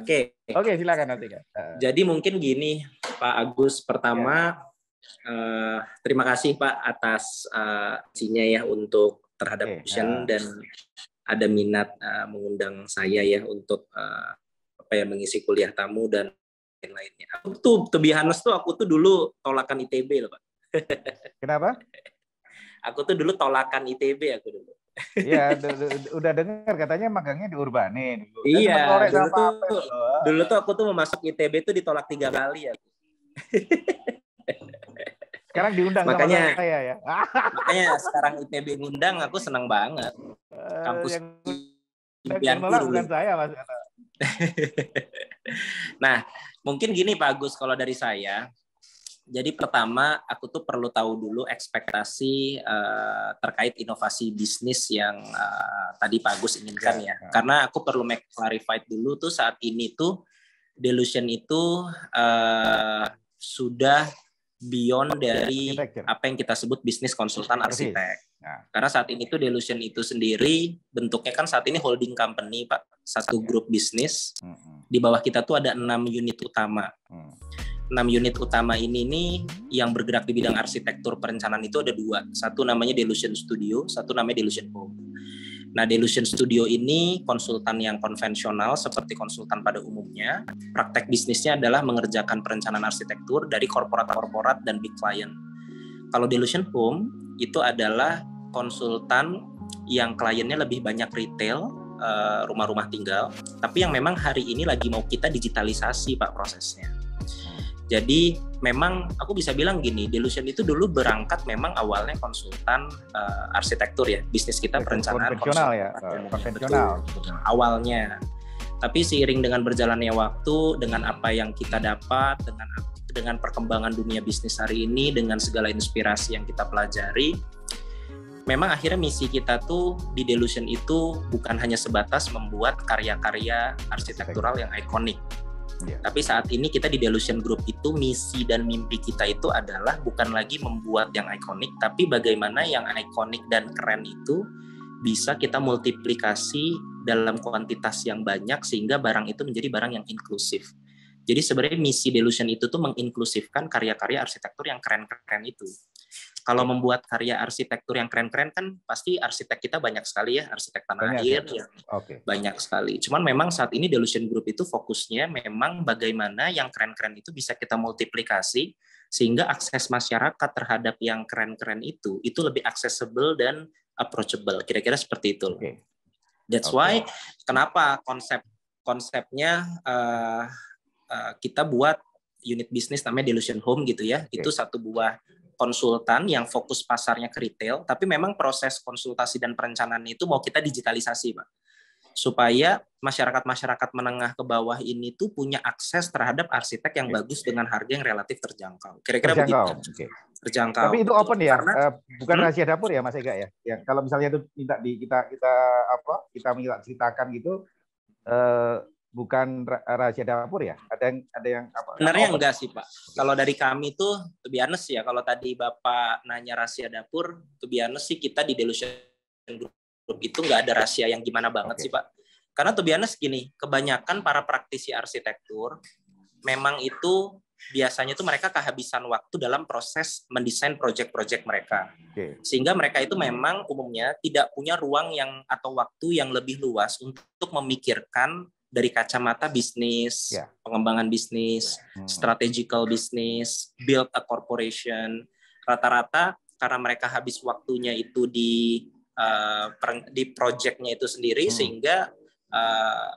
Oke. Oke, silakan nanti kan. Jadi mungkin gini, Pak Agus. Pertama, terima kasih Pak atas isinya ya untuk terhadap Fusion dan ada minat mengundang saya ya untuk mengisi kuliah tamu dan lainnya. Aku tuh, to be honest tuh, aku tuh dulu tolakan ITB loh Pak. Kenapa? Aku tuh dulu tolakan ITB aku dulu. Iya, udah dengar katanya magangnya di Urbane dulu. Iya, dulu tuh aku tuh mau masuk ITB tuh ditolak 3 kali ya. Sekarang diundang makanya, sama saya ya. Makanya sekarang ITB ngundang, aku senang banget. Kampus yang nolak bukan saya, Mas. Nah, mungkin gini Pak Agus, kalau dari saya, jadi pertama aku tuh perlu tahu dulu ekspektasi terkait inovasi bisnis yang tadi Pak Agus inginkan ya. Karena aku perlu make clarified dulu tuh saat ini tuh Delusion itu sudah beyond dari apa yang kita sebut bisnis konsultan arsitek. Karena saat ini tuh Delusion itu sendiri bentuknya kan saat ini holding company Pak, satu grup bisnis. Di bawah kita tuh ada 6 unit utama. 6 unit utama ini nih yang bergerak di bidang arsitektur perencanaan itu ada 2. Satu namanya Delusion Studio, satu namanya Delusion Home. Nah, Delusion Studio ini konsultan yang konvensional seperti konsultan pada umumnya. Praktek bisnisnya adalah mengerjakan perencanaan arsitektur dari korporat-korporat dan big client. Kalau Delusion Home itu adalah konsultan yang kliennya lebih banyak retail, rumah-rumah tinggal, tapi yang memang hari ini lagi mau kita digitalisasi Pak prosesnya. Jadi memang aku bisa bilang gini, Delusion itu dulu berangkat memang awalnya konsultan arsitektur ya, bisnis kita perencanaan konvensional awalnya. Tapi seiring dengan berjalannya waktu, dengan apa yang kita dapat, dengan perkembangan dunia bisnis hari ini, dengan segala inspirasi yang kita pelajari, memang akhirnya misi kita tuh di Delusion itu bukan hanya sebatas membuat karya-karya arsitektural yang ikonik. Tapi saat ini kita di Delusion Group itu misi dan mimpi kita itu adalah bukan lagi membuat yang ikonik, tapi bagaimana yang ikonik dan keren itu bisa kita multiplikasi dalam kuantitas yang banyak sehingga barang itu menjadi barang yang inklusif. Jadi sebenarnya misi Delusion itu tuh menginklusifkan karya-karya arsitektur yang keren-keren itu. Kalau membuat karya arsitektur yang keren-keren kan pasti arsitek kita banyak sekali ya, arsitek tanah air yang banyak sekali. Cuman memang saat ini Delusion Group itu fokusnya memang bagaimana yang keren-keren itu bisa kita multiplikasi sehingga akses masyarakat terhadap yang keren-keren itu lebih accessible dan approachable. Kira-kira seperti itu. That's why kenapa konsepnya kita buat unit bisnis namanya Delusion Home gitu ya. Itu satu buah konsultan yang fokus pasarnya ke retail, tapi memang proses konsultasi dan perencanaan itu mau kita digitalisasi, Pak. Supaya masyarakat-masyarakat menengah ke bawah ini tuh punya akses terhadap arsitek yang bagus dengan harga yang relatif terjangkau. Kira-kira begitu. Terjangkau. Tapi itu open ya, bukan rahasia dapur ya, Mas Ega ya. Ya, kalau misalnya itu minta kita minta ceritakan gitu, bukan rahasia dapur ya? Ada yang apa? Sebenarnya enggak sih Pak. Kalau dari kami tuh, to be honest ya, kalau tadi Bapak nanya rahasia dapur, to be honest sih kita di Delusion Group itu nggak ada rahasia yang gimana banget sih Pak. Karena to be honest gini, kebanyakan para praktisi arsitektur memang itu biasanya tuh mereka kehabisan waktu dalam proses mendesain proyek-proyek mereka. Sehingga mereka itu memang umumnya tidak punya ruang yang atau waktu yang lebih luas untuk memikirkan dari kacamata bisnis, pengembangan bisnis, strategical bisnis, build a corporation. Rata-rata karena mereka habis waktunya itu di project-nya itu sendiri, sehingga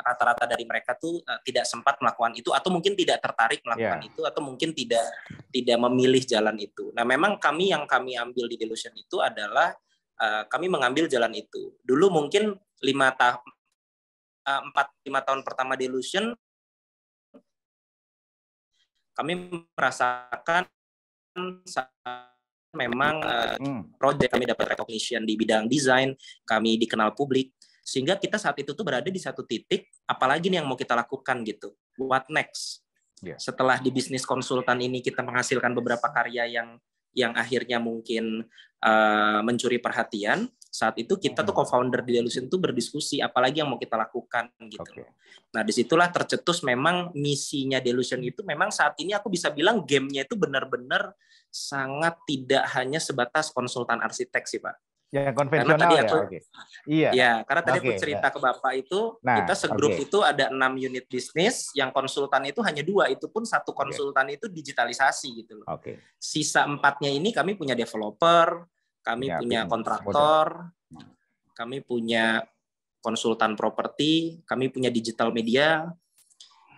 rata-rata dari mereka tuh tidak sempat melakukan itu, atau mungkin tidak tertarik melakukan itu, atau mungkin tidak memilih jalan itu. Nah, memang yang kami ambil di Delusion itu adalah kami mengambil jalan itu. Dulu mungkin 4-5 tahun pertama Delusion, kami merasakan memang project kami dapat recognition di bidang desain, kami dikenal publik, sehingga kita saat itu tuh berada di satu titik, apalagi nih yang mau kita lakukan gitu, what next? Setelah di bisnis konsultan ini kita menghasilkan beberapa karya yang akhirnya mungkin mencuri perhatian, Saat itu kita tuh co-founder di Delusion tuh berdiskusi apalagi yang mau kita lakukan gitu. Nah, disitulah tercetus memang misinya Delusion itu memang saat ini aku bisa bilang gamenya itu benar-benar sangat tidak hanya sebatas konsultan arsitek sih, Pak. Ya, konvensional karena tadi aku, ya. Iya. Ya, karena tadi aku cerita ke Bapak itu, kita segrup itu ada 6 unit bisnis, yang konsultan itu hanya 2, itu pun satu konsultan itu digitalisasi gitu loh. Sisa 4-nya ini kami punya developer, kami punya kontraktor, kami punya konsultan properti, kami punya digital media.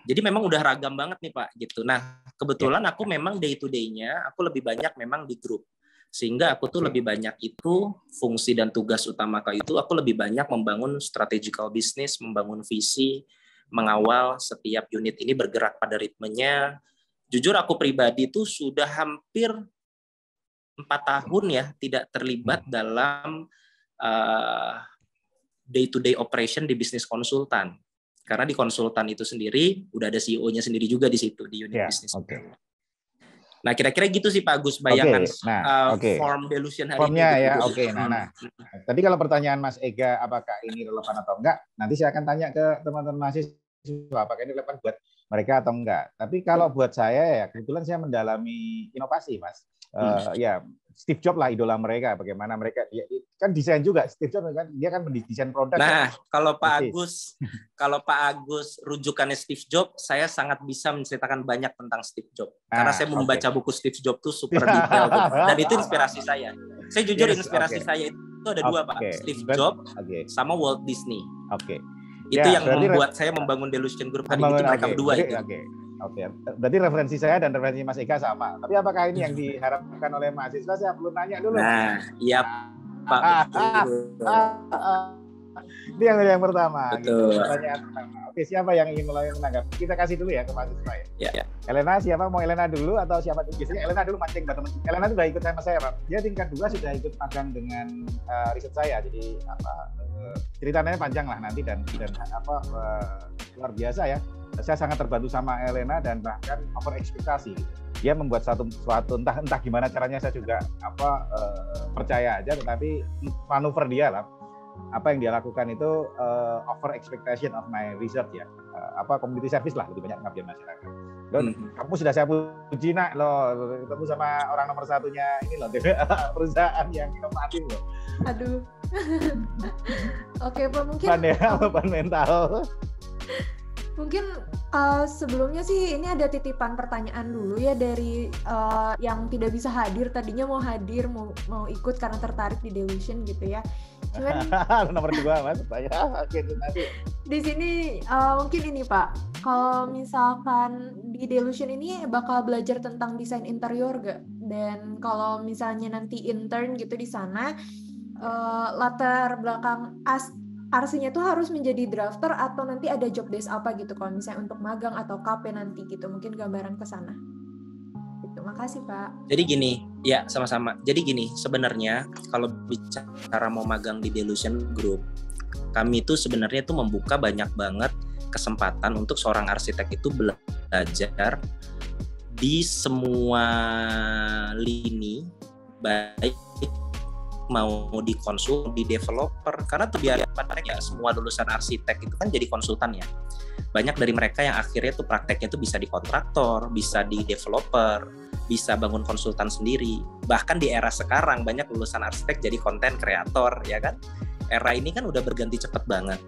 Jadi memang udah ragam banget nih Pak gitu. Nah, kebetulan aku memang day to day-nya aku lebih banyak memang di grup. Sehingga aku tuh lebih banyak itu fungsi dan tugas utama itu aku lebih banyak membangun strategical business, membangun visi, mengawal setiap unit ini bergerak pada ritmenya. Jujur aku pribadi itu sudah hampir 4 tahun ya tidak terlibat dalam day-to-day operation di bisnis konsultan. Karena di konsultan itu sendiri udah ada CEO-nya sendiri juga di situ di unit bisnis. Nah, kira-kira gitu sih Pak Agus bayangan form Delusion hari formnya ini. Ya, Nah, tadi kalau pertanyaan Mas Ega apakah ini relevan atau enggak, nanti saya akan tanya ke teman-teman mahasiswa apakah ini relevan buat mereka atau enggak. Tapi kalau buat saya ya kebetulan saya mendalami inovasi, Mas. Ya, Steve Jobs lah idola mereka. Bagaimana mereka kan desain juga Steve Jobs kan dia kan mendesain produk. Nah, kalau Pak Agus rujukannya Steve Jobs, saya sangat bisa menceritakan banyak tentang Steve Jobs. Karena saya membaca buku Steve Jobs tuh super detail dan itu inspirasi saya. Saya jujur inspirasi saya itu ada 2 Pak, Steve Jobs sama Walt Disney. Itu yang membuat saya membangun Delusion Group hari itu mereka berdua itu. Berarti referensi saya dan referensi Mas Ega sama. Tapi apakah ini yang diharapkan oleh mahasiswa? Saya perlu nanya dulu. Nah, iya Pak. Ini yang pertama. Betul. Gitu. Pertanyaan pertama. Oke, siapa yang ingin mulai menanggapi? Kita kasih dulu ya ke mahasiswa ya. Ya. Elena, siapa mau Elena dulu atau siapa? Biasanya Elena dulu mancing teman. Elena sudah ikut sama saya, Pak. Dia tingkat 2 sudah ikut magang dengan riset saya. Jadi ceritanya panjang lah nanti dan luar biasa ya. Saya sangat terbantu sama Elena dan bahkan over ekspektasi. Dia membuat suatu entah gimana caranya saya juga percaya aja, tetapi manuver dia lah. Apa yang dia lakukan itu over expectation of my research ya. Community service lah lebih banyak ngabdian masyarakat. Dan kamu sudah saya puji nak loh, ketemu sama orang nomor 1-nya ini loh, perusahaan yang inovatif loh. Aduh. Oke Pak, mungkin beban mental. Mungkin sebelumnya sih ini ada titipan pertanyaan dulu ya dari yang tidak bisa hadir, tadinya mau hadir, mau ikut karena tertarik di Delusion gitu ya. Cuman nomor 2 Mas, saya nanti. Di sini mungkin ini Pak, kalau misalkan di Delusion ini bakal belajar tentang desain interior gak? Dan kalau misalnya nanti intern gitu di sana, latar belakang RC-nya tuh harus menjadi drafter atau nanti ada job desk apa gitu kalau misalnya untuk magang atau KP nanti gitu, mungkin gambaran ke sana. Gitu. Makasih Pak. Jadi gini, ya sama-sama. Jadi gini, sebenarnya kalau bicara mau magang di Delusion Group, kami itu sebenarnya itu membuka banyak banget kesempatan untuk seorang arsitek itu belajar di semua lini, baik mau di konsul, di developer, karena terbiasa semua lulusan arsitek itu kan jadi konsultan ya. Banyak dari mereka yang akhirnya tuh prakteknya tuh bisa di kontraktor, bisa di developer, bisa bangun konsultan sendiri. Bahkan di era sekarang banyak lulusan arsitek jadi konten kreator, ya kan? Era ini kan udah berganti cepet banget.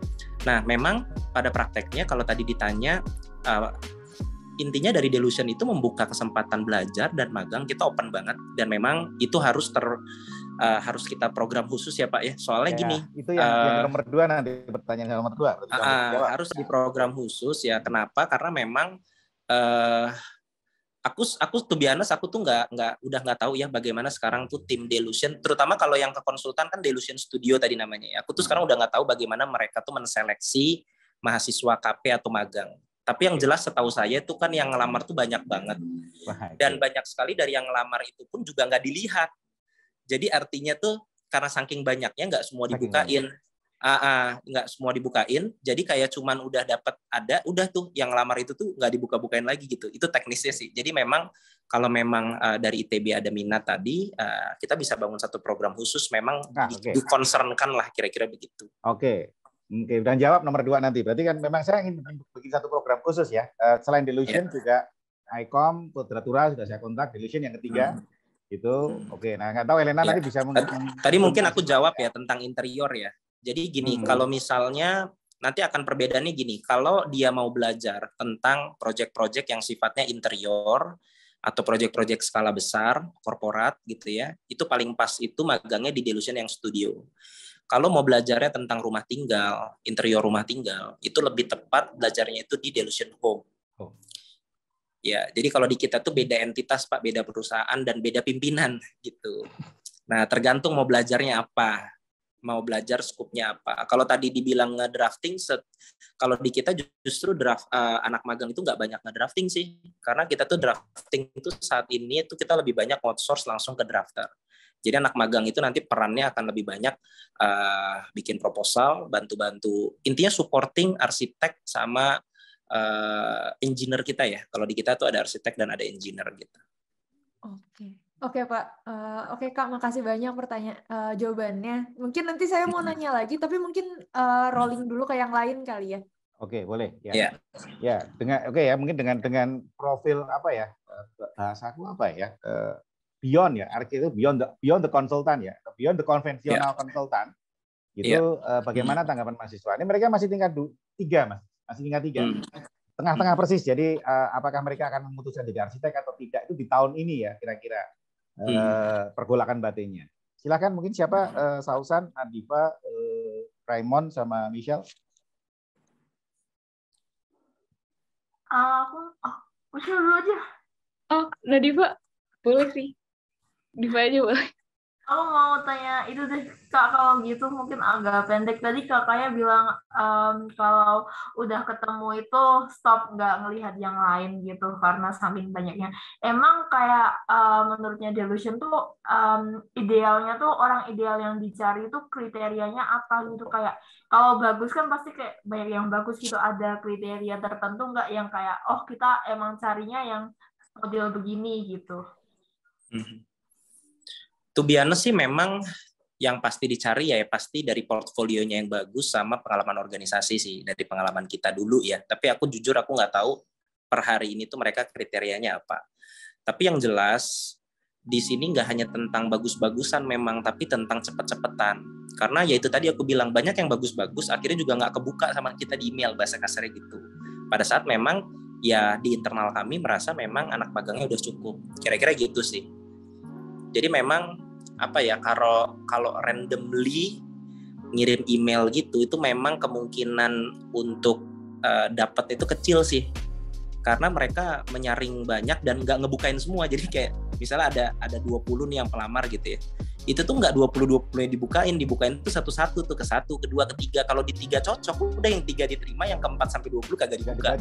Nah, memang pada prakteknya kalau tadi ditanya, intinya dari Delusion itu membuka kesempatan belajar dan magang, kita open banget. Dan memang itu harus harus kita program khusus ya Pak ya, soalnya gini itu yang nomor 2 nanti pertanyaan nomor 2 harus di program khusus ya. Kenapa? Karena memang aku to be honest, aku tuh udah nggak tahu ya bagaimana sekarang tuh tim Delusion, terutama kalau yang ke konsultan kan Delusion Studio tadi namanya ya. Aku tuh sekarang udah nggak tahu bagaimana mereka tuh menseleksi mahasiswa KP atau magang. Tapi yang jelas setahu saya itu kan yang ngelamar tuh banyak banget, dan banyak sekali dari yang ngelamar itu pun juga nggak dilihat. Jadi artinya tuh karena saking banyaknya nggak semua dibukain. nggak semua dibukain, jadi kayak cuman udah dapat udah tuh yang lamar itu tuh nggak dibuka-bukain lagi gitu. Itu teknisnya sih. Jadi memang kalau memang dari ITB ada minat tadi, kita bisa bangun satu program khusus memang dikonsernkan lah kira-kira begitu. Oke, dan jawab nomor 2 nanti. Berarti kan memang saya ingin bikin satu program khusus ya. Selain Delusion juga ICOM, Quadratura sudah saya kontak, Delusion yang ketiga. Itu oke. Nah, nggak tahu Elena nanti bisa tadi mungkin aku jawab ya tentang interior ya. Jadi gini, kalau misalnya nanti akan perbedaannya gini, kalau dia mau belajar tentang proyek-proyek yang sifatnya interior atau proyek-proyek skala besar, korporat gitu ya, itu paling pas itu magangnya di Delusion yang studio. Kalau mau belajarnya tentang rumah tinggal, interior rumah tinggal, itu lebih tepat belajarnya itu di Delusion Home. Ya, jadi kalau di kita tuh beda entitas Pak, beda perusahaan dan beda pimpinan gitu. Nah, tergantung mau belajarnya apa. Mau belajar skupnya apa. Kalau tadi dibilang ngedrafting, kalau di kita justru anak magang itu nggak banyak ngedrafting sih. Karena kita tuh drafting itu saat ini itu kita lebih banyak outsource langsung ke drafter. Jadi anak magang itu nanti perannya akan lebih banyak bikin proposal, bantu-bantu. Intinya supporting arsitek sama engineer kita ya. Kalau di kita tuh ada arsitek dan ada engineer gitu. Oke Pak, oke Kak, makasih banyak jawabannya. Mungkin nanti saya mau nanya lagi, tapi mungkin rolling dulu ke yang lain kali ya. Oke, boleh. Ya, mungkin dengan profil apa ya, bahasaku apa ya, beyond ya, itu beyond the consultant ya, beyond the konvensional consultant. Itu bagaimana tanggapan mahasiswa? Ini mereka masih tingkat 3 Mas, masih tingkat 3. Tengah-tengah persis. Jadi apakah mereka akan memutuskan jadi arsitek atau tidak itu di tahun ini ya kira-kira. Pergolakan batinnya. Silakan mungkin siapa Sausan, Nadifa, Raymond sama Michelle. Michelle dulu aja. Nadifa boleh sih. Diva aja boleh. Aku mau tanya itu deh Kak, kalau gitu mungkin agak pendek. Tadi kakaknya bilang kalau udah ketemu itu stop, nggak ngelihat yang lain gitu karena saking banyaknya. Emang kayak menurutnya Delusion tuh idealnya tuh orang ideal yang dicari itu kriterianya apa gitu? Kayak kalau bagus kan pasti kayak banyak yang bagus gitu, ada kriteria tertentu nggak yang kayak kita emang carinya yang model begini gitu? To be honest sih memang yang pasti dicari ya pasti dari portfolionya yang bagus sama pengalaman organisasi sih, dari pengalaman kita dulu ya. Tapi aku jujur aku nggak tahu per hari ini tuh mereka kriterianya apa. Tapi yang jelas di sini nggak hanya tentang bagus-bagusan memang, tapi tentang cepet-cepetan. Karena ya itu tadi aku bilang banyak yang bagus-bagus akhirnya juga nggak kebuka sama kita di email, bahasa kasarnya gitu. Pada saat memang ya di internal kami merasa memang anak magangnya udah cukup. Kira-kira gitu sih. Jadi memang apa ya, kalau randomly ngirim email gitu itu memang kemungkinan untuk dapat itu kecil sih, karena mereka menyaring banyak dan nggak ngebukain semua. Jadi kayak misalnya ada 20 nih yang pelamar gitu ya, itu tuh nggak 20 yang dibukain tuh satu-satu tuh, ke 1, ke 2, ke 3. Kalau di 3 cocok udah yang 3 diterima, yang ke 4 sampai 20 kagak dibuka,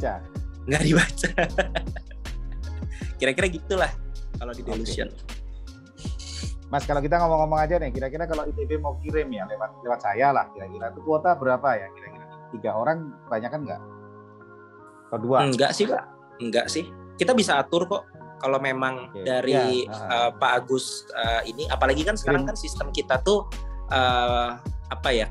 nggak dibaca. Kira-kira gitulah kalau di Delusion. Mas, kalau kita ngomong-ngomong aja nih, kira-kira kalau ITB mau kirim ya lewat saya lah, kira-kira itu kuota berapa ya? Kira-kira 3 orang banyak kan nggak? Atau 2? Enggak sih Pak, enggak sih. Kita bisa atur kok. Kalau memang dari Pak Agus ini, apalagi kan sekarang kan sistem kita tuh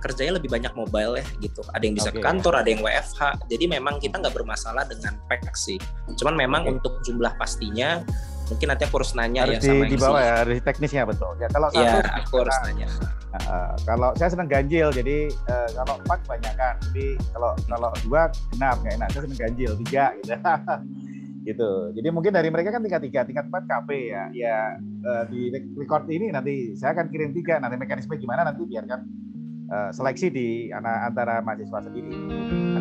kerjanya lebih banyak mobile ya gitu. Ada yang bisa ke kantor, ada yang WFH. Jadi memang kita nggak bermasalah dengan pack sih. Cuman memang untuk jumlah pastinya mungkin nanti aku harus nanya harus ya sama di bawah ya, harus teknisnya betul. Ya kalau aku harus nanya. Kalau saya senang ganjil, jadi kalau 4 kebanyakan, tapi kalau 2 genap nggak enak. Saya senang ganjil 3 gitu. Gitu. Jadi mungkin dari mereka kan tingkat 4 KP ya. Ya di record ini nanti saya akan kirim 3. Nanti mekanisme gimana nanti biarkan seleksi di antara mahasiswa sendiri.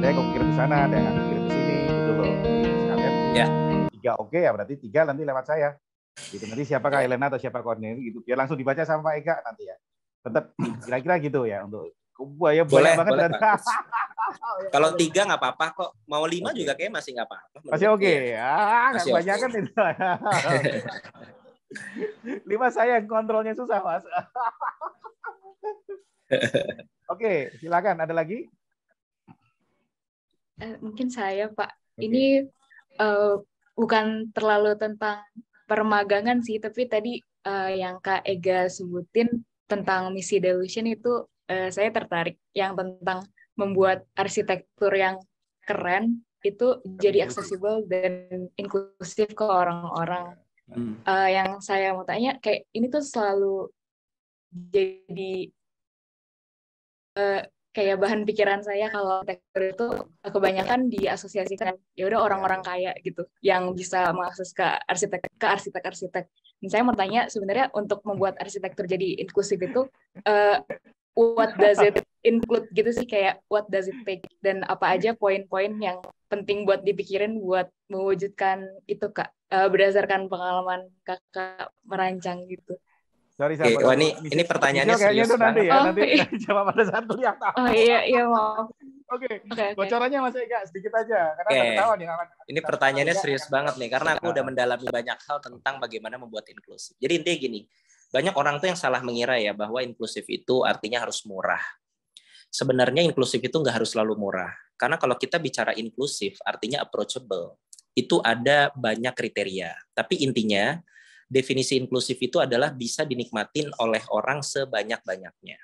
Ada yang aku kirim di sana, ada yang aku kirim di sini, gitu loh. Sekalian. Ya. 3 oke ya, berarti 3 nanti lewat saya. Gitu. Nanti siapakah Elena atau siapa koordinator gitu. Biar langsung dibaca sama Pak Eka nanti ya. Tetap kira-kira gitu ya untuk ya boleh banget. Kalau 3 nggak apa-apa kok. Mau 5 juga kayak masih nggak apa-apa. Masih oke. Ya, nggak kebanyakan itu. 5 saya yang kontrolnya susah, Mas. Oke, silakan. Ada lagi? Mungkin saya, Pak. Oke. Ini bukan terlalu tentang permagangan sih, tapi tadi yang Kak Ega sebutin tentang misi Delusion itu saya tertarik. Yang tentang membuat arsitektur yang keren itu jadi aksesibel dan inklusif ke orang-orang. Yang saya mau tanya, kayak ini tuh selalu jadi kayak bahan pikiran saya kalau arsitektur itu kebanyakan diasosiasikan ya udah orang-orang kaya gitu yang bisa mengakses ke arsitek-arsitek. Dan saya mau tanya sebenarnya untuk membuat arsitektur jadi inklusif itu what does it include gitu sih, kayak what does it take dan apa aja poin-poin yang penting buat dipikirin buat mewujudkan itu Kak, berdasarkan pengalaman Kakak merancang gitu. Sorry, Oke, wah ini pertanyaannya kayaknya serius itu nanti banget. ya, Oh, nanti iya. jawab pada saat kuliah. Oh iya maaf. Oke, Oke. bocorannya Mas Ega sedikit aja, karena Oke. ada ketahuan ya. Ini pertanyaannya serius banget nih, karena aku udah mendalami banyak hal tentang bagaimana membuat inklusif. Jadi intinya gini, banyak orang tuh yang salah mengira ya bahwa inklusif itu artinya harus murah. Sebenarnya inklusif itu nggak harus selalu murah. Karena kalau kita bicara inklusif, artinya approachable. Itu ada banyak kriteria. Tapi intinya, definisi inklusif itu adalah bisa dinikmatin oleh orang sebanyak-banyaknya.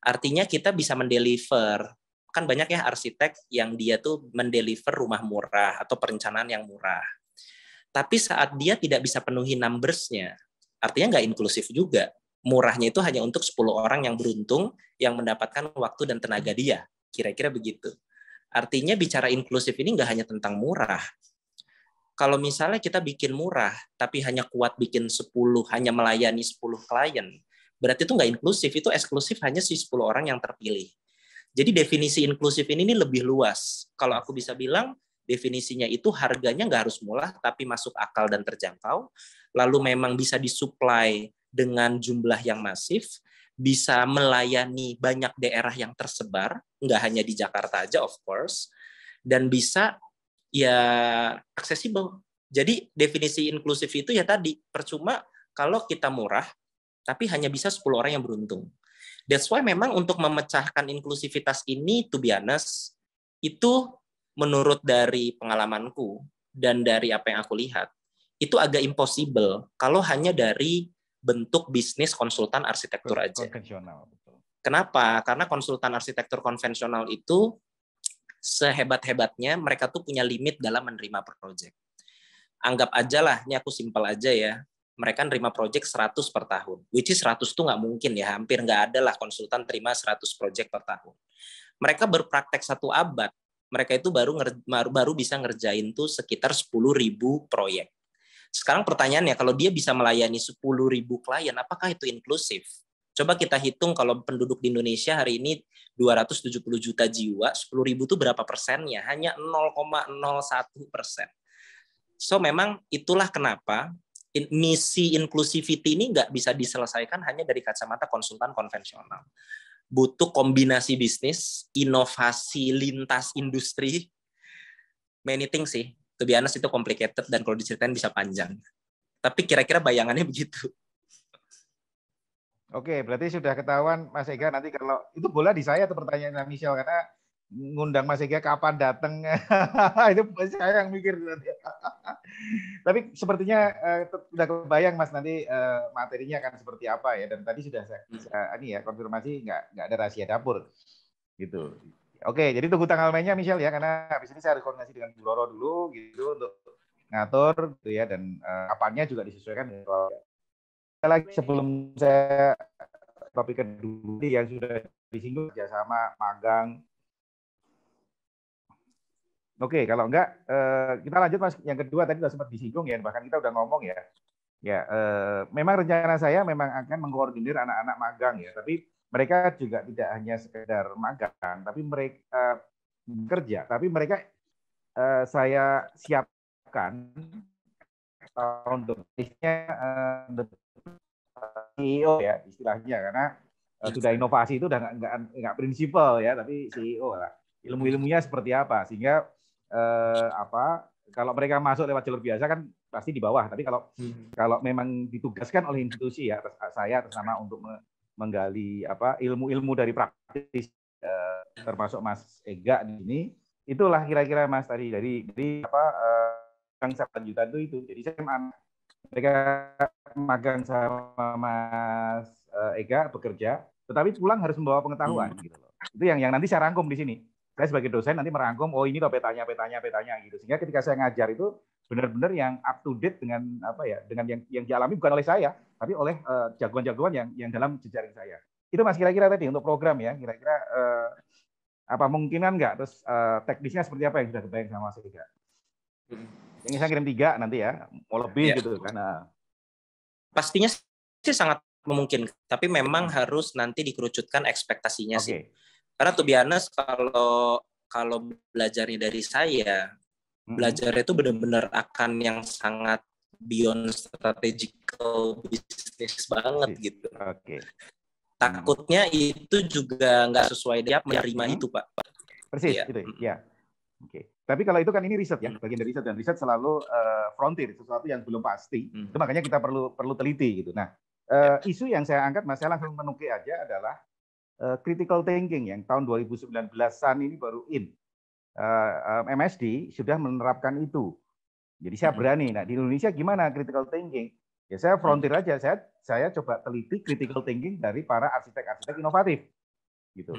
Artinya kita bisa mendeliver, kan banyak ya arsitek yang dia tuh mendeliver rumah murah atau perencanaan yang murah. Tapi saat dia tidak bisa penuhi numbers-nya, artinya nggak inklusif juga. Murahnya itu hanya untuk 10 orang yang beruntung yang mendapatkan waktu dan tenaga dia. Kira-kira begitu. Artinya bicara inklusif ini nggak hanya tentang murah. Kalau misalnya kita bikin murah, tapi hanya kuat bikin 10, hanya melayani 10 klien, berarti itu nggak inklusif, itu eksklusif hanya si 10 orang yang terpilih. Jadi definisi inklusif ini lebih luas. Kalau aku bisa bilang, definisinya itu harganya nggak harus murah, tapi masuk akal dan terjangkau, lalu memang bisa disuplai dengan jumlah yang masif, bisa melayani banyak daerah yang tersebar, nggak hanya di Jakarta aja, of course, dan bisa ya aksesibel. Jadi definisi inklusif itu ya tadi, percuma kalau kita murah, tapi hanya bisa 10 orang yang beruntung. That's why memang untuk memecahkan inklusivitas ini, to be honest, itu menurut dari pengalamanku dan dari apa yang aku lihat, itu agak impossible kalau hanya dari bentuk bisnis konsultan arsitektur aja. Konvensional. Kenapa? Karena konsultan arsitektur konvensional itu sehebat-hebatnya mereka tuh punya limit dalam menerima proyek. Anggap aja lah, ini aku simpel aja ya, mereka nerima proyek 100 per tahun, which is 100 tuh nggak mungkin ya, hampir nggak ada lah konsultan terima 100 proyek per tahun. Mereka berpraktek 1 abad, mereka itu baru bisa ngerjain tuh sekitar 10.000 proyek. Sekarang pertanyaannya, kalau dia bisa melayani 10.000 klien, apakah itu inklusif? Coba kita hitung kalau penduduk di Indonesia hari ini 270 juta jiwa, 10.000 itu berapa persennya? Hanya 0,01%. So memang itulah kenapa misi inclusivity ini nggak bisa diselesaikan hanya dari kacamata konsultan konvensional. Butuh kombinasi bisnis, inovasi lintas industri, many things sih. To be honest itu complicated dan kalau diceritain bisa panjang. Tapi kira-kira bayangannya begitu. Oke, berarti sudah ketahuan Mas Ega, nanti kalau itu bola di saya tuh pertanyaan Michelle, karena ngundang Mas Ega kapan datang itu saya yang mikir nanti. Tapi sepertinya sudah kebayang Mas nanti materinya akan seperti apa ya, dan tadi sudah saya ini ya konfirmasi nggak ada rahasia dapur gitu. Oke, jadi tunggu tanggal mainnya Michelle ya, karena habis ini saya harus koordinasi dengan Bu Roro dulu gitu untuk ngatur gitu ya, dan kapannya juga disesuaikan dengan lagi sebelum saya topik kedua yang sudah disinggung kerjasama magang. Oke, kalau enggak kita lanjut Mas. Yang kedua tadi sudah sempat disinggung ya, bahkan kita udah ngomong ya. Ya, memang rencana saya memang akan mengkoordinir anak-anak magang ya, tapi mereka juga tidak hanya sekedar magang, tapi mereka bekerja, tapi mereka saya siapkan tahun depannya CEO ya istilahnya, karena sudah inovasi itu udah nggak prinsipal ya, tapi CEO lah. Ilmu-ilmunya seperti apa, sehingga kalau mereka masuk lewat jalur biasa kan pasti di bawah, tapi kalau memang ditugaskan oleh institusi ya, saya atas nama untuk menggali ilmu-ilmu dari praktisi termasuk Mas Ega di sini, itulah kira-kira Mas tadi dari apa bangsa lanjutan itu. Jadi saya mereka magang sama Mas Ega bekerja, tetapi pulang harus membawa pengetahuan gitu loh. Itu yang nanti saya rangkum di sini. Saya sebagai dosen nanti merangkum, oh ini loh petanya gitu. Sehingga ketika saya ngajar itu benar-benar yang up to date dengan apa ya, dengan yang dialami bukan oleh saya, tapi oleh jagoan-jagoan yang dalam jejaring saya. Itu Mas kira-kira tadi untuk program ya, kira-kira apa mungkinan nggak, terus teknisnya seperti apa yang sudah kebayang sama Mas Ega? Ini saya kirim 3 nanti ya, mau lebih gitu kan. Pastinya sih sangat memungkinkan, tapi memang harus nanti dikerucutkan ekspektasinya sih. Karena to be honest, kalau belajarnya dari saya, belajar itu benar-benar akan yang sangat beyond strategical business banget gitu. Takutnya itu juga nggak sesuai dia menerima itu, Pak. Persis, itu ya. Oke. Tapi kalau itu kan ini riset ya, bagian dari riset, dan riset selalu frontier, sesuatu yang belum pasti. Itu makanya kita perlu teliti gitu. Nah, isu yang saya angkat, Mas, saya langsung menukik aja adalah critical thinking yang tahun 2019-an ini baru in. MSD sudah menerapkan itu. Jadi saya berani. Nah, di Indonesia gimana critical thinking? Ya saya frontier aja. Saya coba teliti critical thinking dari para arsitek-arsitek inovatif. Gitu.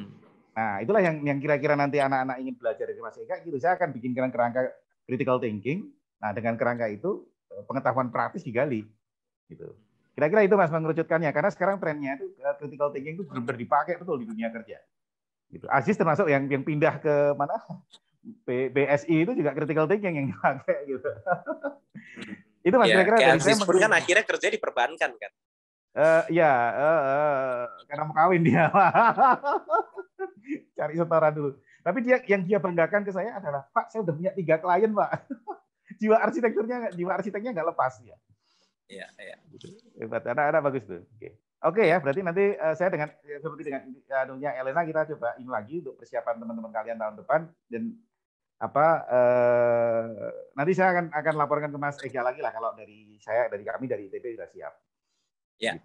Nah, itulah yang kira-kira nanti anak-anak ingin belajar dari Mas Ega gitu. Saya akan bikin kerangka critical thinking. Nah, dengan kerangka itu pengetahuan praktis digali. Gitu. Kira-kira itu Mas mengerucutkannya, karena sekarang trennya itu critical thinking itu benar-benar dipakai betul di dunia kerja. Gitu. Aziz termasuk yang pindah ke mana? BSI itu juga critical thinking yang dipakai gitu. Itu Mas kira-kira dari Aziz pun kan akhirnya kerja di perbankan kan. Karena mau kawin dia. Cari setoran dulu. Tapi yang dia banggakan ke saya adalah, Pak, saya udah punya 3 klien, Pak. jiwa arsiteknya nggak lepas ya. Iya. Hebat, anak-anak bagus tuh. Oke ya, berarti nanti saya seperti dengan anunya Elena, kita coba ini lagi untuk persiapan teman-teman kalian tahun depan, dan nanti saya akan laporkan ke Mas Ega lagi lah kalau dari kami dari ITB sudah siap. Ya.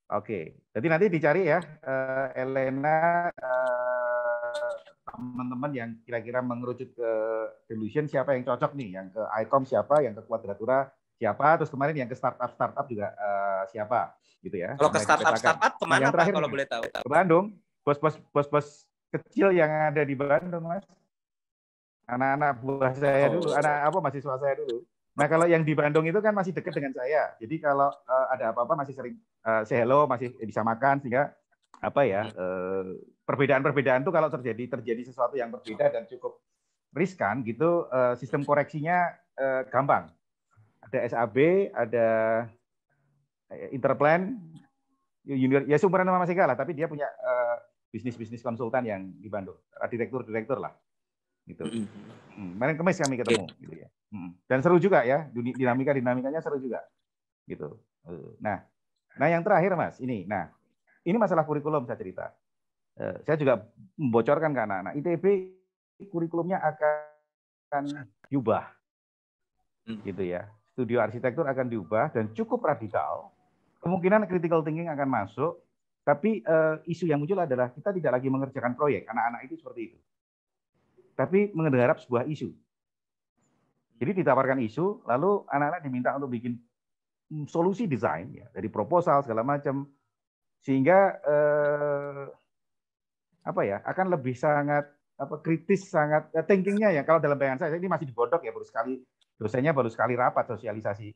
Oke. Jadi nanti dicari ya, Elena, teman-teman yang kira-kira mengerucut ke Delusion siapa yang cocok nih, yang ke ICOM siapa, yang ke Quadratura siapa, terus kemarin yang ke startup juga siapa, gitu ya. Kalau ke startup kemana Pak kalau boleh tahu? Ke Bandung, bos-bos kecil yang ada di Bandung, Mas. Anak-anak buah saya dulu, mahasiswa saya dulu. Nah, kalau yang di Bandung itu kan masih dekat dengan saya. Jadi kalau ada apa-apa masih sering say hello, masih bisa makan, sehingga perbedaan-perbedaan itu kalau terjadi sesuatu yang berbeda dan cukup riskan gitu, sistem koreksinya gampang. Ada SAB, ada Interplan, Junior, ya sumberan sama Mas Ega lah, tapi dia punya bisnis konsultan yang di Bandung, direktur lah, gitu. Kemarin Kemis kami ketemu, gitu ya. Dan seru juga ya, dinamikanya seru juga, gitu. Nah yang terakhir Mas, ini masalah kurikulum saya cerita. Saya juga membocorkan ke anak-anak, ITB kurikulumnya akan diubah, gitu ya. Studio arsitektur akan diubah dan cukup radikal. Kemungkinan critical thinking akan masuk, tapi isu yang muncul adalah kita tidak lagi mengerjakan proyek. Anak-anak itu seperti itu. Tapi menggarap sebuah isu. Jadi ditawarkan isu, lalu anak-anak diminta untuk bikin solusi desain ya, dari proposal segala macam, sehingga akan lebih sangat kritis, sangat thinkingnya ya. Kalau dalam bayangan saya ini masih digodok ya, dosennya baru sekali rapat sosialisasi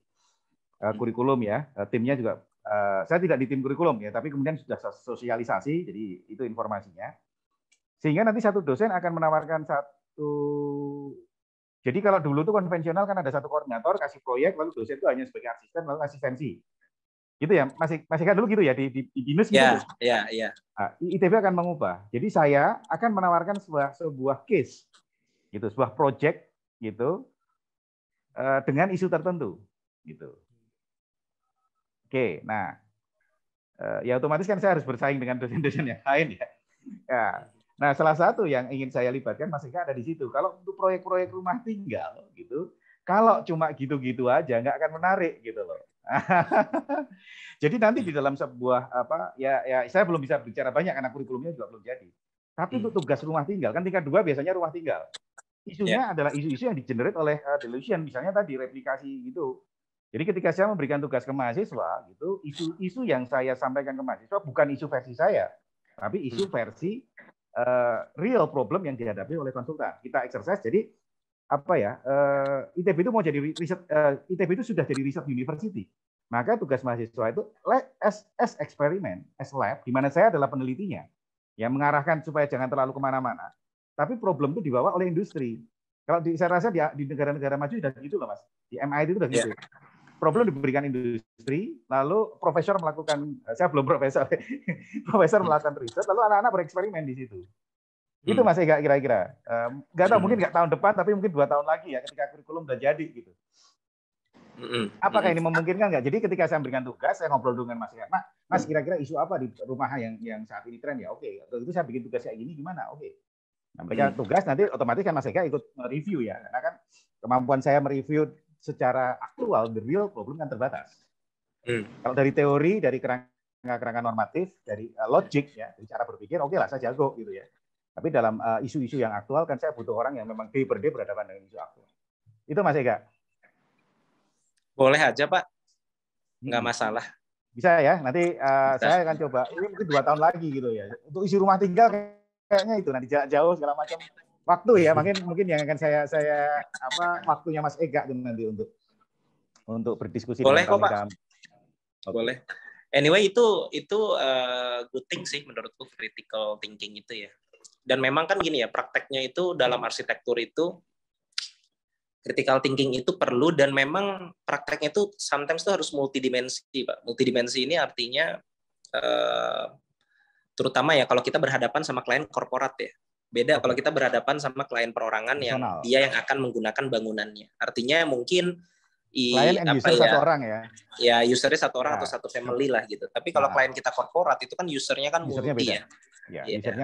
kurikulum ya. Timnya juga saya tidak di tim kurikulum ya, tapi kemudian sudah sosialisasi, jadi itu informasinya. Sehingga nanti satu dosen akan menawarkan jadi kalau dulu tuh konvensional kan ada satu koordinator kasih proyek, lalu dosen itu hanya sebagai asisten lalu asistensi. Gitu ya, masih kan dulu gitu ya di BINUS gitu. Ya. Nah, ITB akan mengubah. Jadi saya akan menawarkan sebuah case gitu, sebuah project gitu dengan isu tertentu gitu. Oke, nah ya otomatis kan saya harus bersaing dengan dosen-dosen yang lain ya. Nah, salah satu yang ingin saya libatkan Mas Ega ada di situ. Kalau untuk proyek-proyek rumah tinggal gitu, kalau cuma gitu-gitu aja nggak akan menarik gitu loh. Jadi nanti di dalam sebuah saya belum bisa bicara banyak karena kurikulumnya juga belum jadi. Tapi untuk tugas rumah tinggal, kan tingkat 2 biasanya rumah tinggal. Isunya adalah isu-isu yang di-generate oleh delusion, misalnya tadi replikasi gitu. Jadi ketika saya memberikan tugas ke mahasiswa, gitu, isu-isu yang saya sampaikan ke mahasiswa bukan isu versi saya, tapi isu versi real problem yang dihadapi oleh konsultan. Kita exercise, jadi apa ya? ITB itu mau jadi riset, ITB itu sudah jadi riset university. Maka tugas mahasiswa itu as eksperimen, as lab, di mana saya adalah penelitinya, yang mengarahkan supaya jangan terlalu kemana-mana. Tapi problem itu dibawa oleh industri. Kalau saya rasa di negara-negara maju sudah gitu loh, Mas. Di MIT itu sudah gitu. Problem diberikan industri, lalu profesor melakukan, saya belum profesor, profesor melakukan riset, lalu anak-anak bereksperimen di situ. Itu Mas Ega kira-kira. Nggak tahu, mungkin nggak tahun depan, tapi mungkin 2 tahun lagi ya, ketika kurikulum udah jadi gitu. Apakah ini memungkinkan nggak? Jadi ketika saya memberikan tugas, saya ngobrol dengan Mas Ega. Mas kira-kira isu apa di rumah yang saat ini tren ya? Oke, waktu itu saya bikin tugas kayak gini gimana? Oke. Nah, mereka tugas nanti otomatis kan Mas Ega ikut review ya, karena kan kemampuan saya mereview secara aktual, the real problem kan terbatas. Kalau dari teori, dari kerangka normatif, dari logic ya, dari cara berpikir, oke lah saya jago gitu ya. Tapi dalam isu-isu yang aktual kan saya butuh orang yang memang day per day berhadapan dengan isu aktual. Itu Mas Ega. Boleh aja Pak, nggak masalah. Bisa ya, nanti saya akan coba. Ini mungkin 2 tahun lagi gitu ya. Untuk isu rumah tinggal kayaknya itu nanti jarak jauh segala macam. Waktu ya, mungkin yang akan saya waktunya Mas Ega nanti untuk berdiskusi. Boleh kok Pak. Okay. Boleh. Anyway itu good thing sih menurutku, critical thinking itu ya. Dan memang kan gini ya, prakteknya itu dalam arsitektur itu critical thinking itu perlu, dan memang prakteknya itu sometimes itu harus multidimensi Pak. Multidimensi ini artinya terutama ya kalau kita berhadapan sama klien korporat ya. Beda kalau kita berhadapan sama klien perorangan yang dia yang akan menggunakan bangunannya. Artinya mungkin klien and user satu orang ya. Ya, usernya satu orang atau satu family lah gitu. Tapi kalau klien kita korporat itu kan usernya kan multi ya.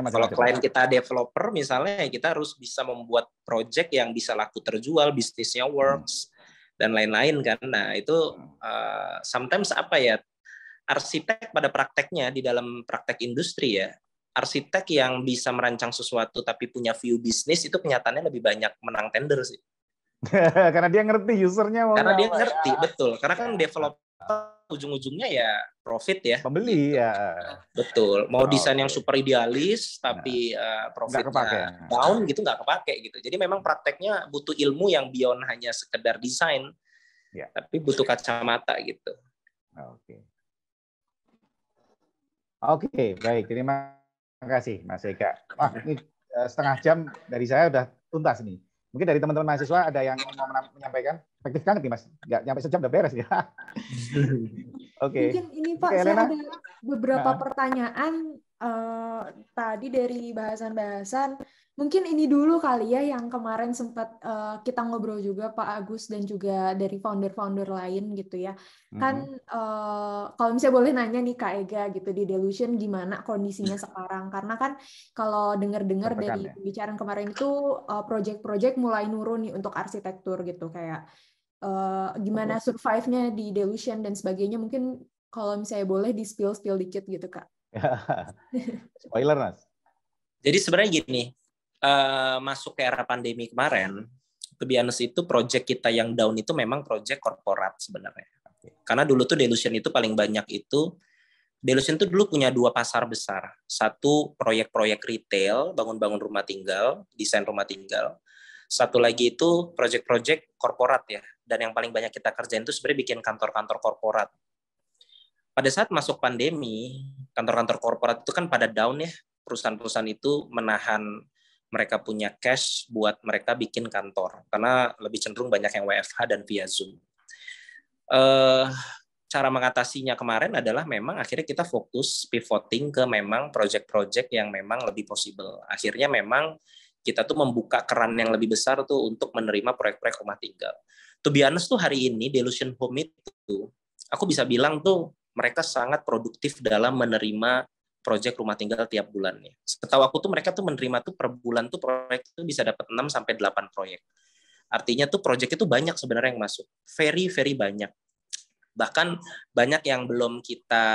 Kalau klien kita developer misalnya, kita harus bisa membuat project yang bisa laku terjual, bisnisnya works dan lain-lain kan. Nah, itu sometimes apa ya? Arsitek pada prakteknya di dalam praktek industri ya. Arsitek yang bisa merancang sesuatu tapi punya view bisnis itu kenyataannya lebih banyak menang tender sih. Karena dia ngerti usernya. Karena dia ngerti, betul. Karena kan developer ujung-ujungnya ya profit ya. Pembeli gitu. ya. Betul. Mau desain yang super idealis tapi profitnya down gitu nggak kepake gitu. Jadi memang prakteknya butuh ilmu yang beyond hanya sekedar desain. Ya. Tapi butuh kacamata gitu. Oke, baik. Terima kasih Mas Ega. Wah, ini setengah jam dari saya udah tuntas nih. Mungkin dari teman-teman mahasiswa ada yang mau menyampaikan? Efektif banget nih Mas. Nggak nyampe sejam udah beres ya. Mungkin ini Pak, saya ada beberapa pertanyaan tadi dari bahasan-bahasan. Mungkin ini dulu kali ya yang kemarin sempat kita ngobrol juga Pak Agus dan juga dari founder-founder lain gitu ya. Kan kalau misalnya boleh nanya nih Kak Ega gitu, di Delusion gimana kondisinya sekarang? Karena kan kalau dengar-dengar dari pembicaraan kemarin itu project-project mulai nurun nih untuk arsitektur gitu, kayak gimana survive-nya di Delusion dan sebagainya. Mungkin kalau misalnya boleh di spill dikit gitu Kak. Spoiler Mas. Jadi sebenarnya gini, masuk ke era pandemi kemarin, to be honest itu project kita yang down itu memang project korporat sebenarnya. Karena dulu tuh Delusion itu paling banyak itu, Delusion tuh dulu punya 2 pasar besar. Satu proyek-proyek retail, bangun-bangun rumah tinggal, desain rumah tinggal. Satu lagi itu project-project korporat ya. Dan yang paling banyak kita kerjain itu sebenarnya bikin kantor-kantor korporat. Pada saat masuk pandemi, kantor-kantor korporat itu kan pada down ya. Perusahaan-perusahaan itu menahan mereka punya cash buat mereka bikin kantor. Karena lebih cenderung banyak yang WFH dan via Zoom. Cara mengatasinya kemarin adalah memang akhirnya kita fokus pivoting ke memang project-project yang memang lebih possible. Akhirnya memang kita tuh membuka keran yang lebih besar tuh untuk menerima proyek-proyek rumah tinggal. To be honest tuh hari ini Delusion Home itu, aku bisa bilang tuh mereka sangat produktif dalam menerima proyek rumah tinggal tiap bulannya. Setahu aku tuh mereka tuh menerima tuh per bulan tuh proyek itu bisa dapat 6 sampai 8 proyek. Artinya tuh proyek itu banyak sebenarnya yang masuk. Very very banyak. Bahkan banyak yang belum kita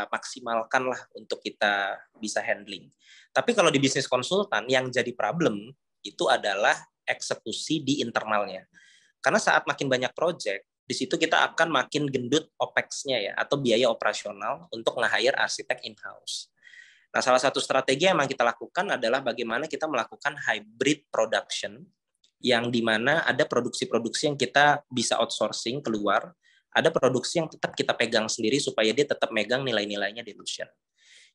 maksimalkan lah untuk kita bisa handling. Tapi kalau di bisnis konsultan yang jadi problem itu adalah eksekusi di internalnya. Karena saat makin banyak project, di situ kita akan makin gendut OPEX-nya ya, atau biaya operasional untuk nge-hire arsitek in-house. Nah, salah satu strategi yang kita lakukan adalah bagaimana kita melakukan hybrid production, yang dimana ada produksi-produksi yang kita bisa outsourcing keluar, ada produksi yang tetap kita pegang sendiri supaya dia tetap megang nilai-nilainya Delusion.